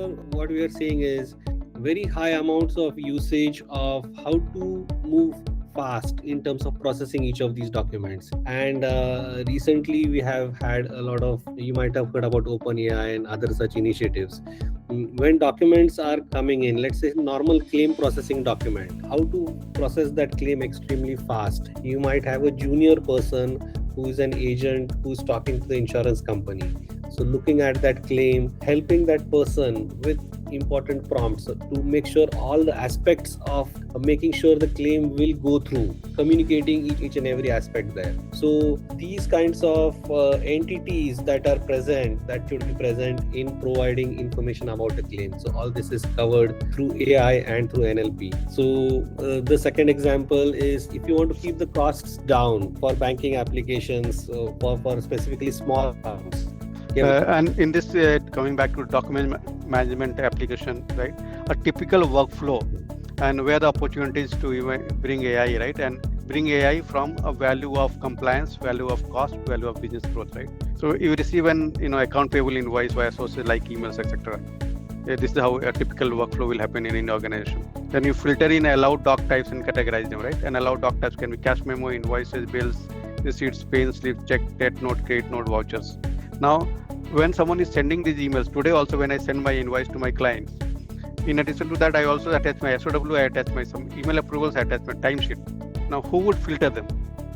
here what we are seeing is very high amounts of usage of how to move fast in terms of processing each of these documents. And recently we have had a lot of, you might have heard about OpenAI and other such initiatives. When documents are coming in, let's say normal claim processing document, how to process that claim extremely fast. You might have a junior person who is an agent who's talking to the insurance company. So looking at that claim, helping that person with important prompts to make sure all the aspects of making sure the claim will go through, communicating each and every aspect there. So these kinds of entities that are present, that should be present in providing information about a claim. So all this is covered through AI and through NLP. So the second example is if you want to keep the costs down for banking applications, for specifically small accounts. And in this, coming back to document management application, right? A typical workflow and where the opportunities to bring AI, right? And bring AI from a value of compliance, value of cost, value of business growth, right? So you receive an account payable invoice via sources like emails, etc. This is how a typical workflow will happen in an organization. Then you filter in allowed doc types and categorize them, right? And allowed doc types can be cash memo, invoices, bills, receipts, pay slip, check, debt note, credit note, vouchers. Now, when someone is sending these emails, today also when I send my invoice to my clients, in addition to that, I also attach my SOW, I attach my some email approvals, I attach my timesheet. Now, who would filter them,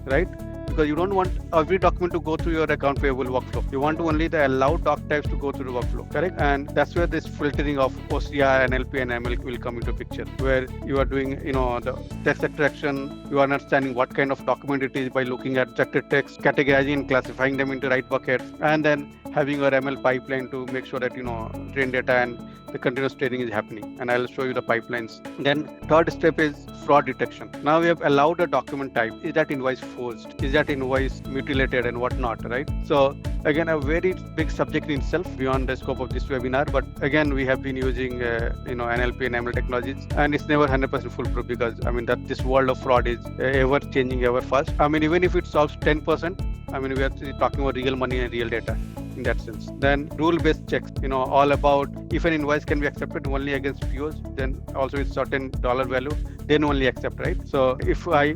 right? Because you don't want every document to go through your account payable workflow. You want to only the allowed doc types to go through the workflow, correct? And that's where this filtering of OCR, NLP, and ML will come into picture, where you are doing, the text extraction. You are understanding what kind of document it is by looking at structured text, categorizing and classifying them into right buckets, and then having your ML pipeline to make sure that train data and the continuous training is happening. And I'll show you the pipelines. Then third step is fraud detection. Now we have allowed a document type. Is that invoice forged? Is that invoice mutilated and whatnot, right? So again, a very big subject in itself beyond the scope of this webinar. But again, we have been using NLP and ML technologies, and it's never 100% foolproof because that this world of fraud is ever changing, ever fast. Even if it solves 10%, we are talking about real money and real data in that sense. Then rule-based checks, all about if an invoice can be accepted only against POs, then also with certain dollar value, then only accept, right? So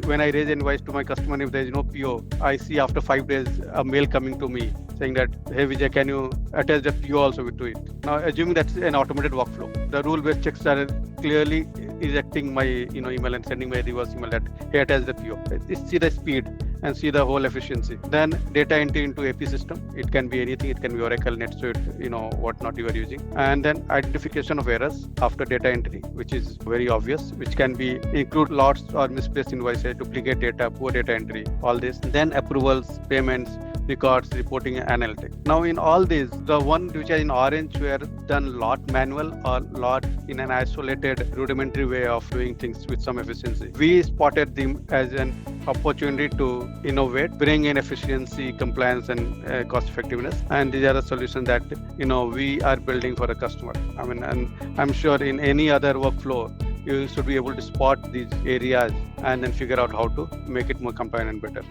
when I raise invoice to my customer, if there is no PO, I see after 5 days a mail coming to me saying that, hey Vijay, can you attach the PO also to it? Now, assuming that's an automated workflow, the rule-based checks are clearly rejecting my email and sending my reverse email that, hey, attach the PO. See the speed and see the whole efficiency. Then data entry into AP system. It can be anything. It can be Oracle, NetSuite, whatnot you are using. And then identification of errors after data entry, which is very obvious, which can be include lots or misplaced invoices, duplicate data, poor data entry, all this. Then approvals, payments, records, reporting, and analytics. Now in all these, the one which are in orange were done lot manual or lot in an isolated rudimentary way of doing things with some efficiency. We spotted them as an opportunity to innovate, bring in efficiency, compliance, and cost effectiveness. And these are the solutions that we are building for a customer. And I'm sure in any other workflow, you should be able to spot these areas and then figure out how to make it more compliant and better.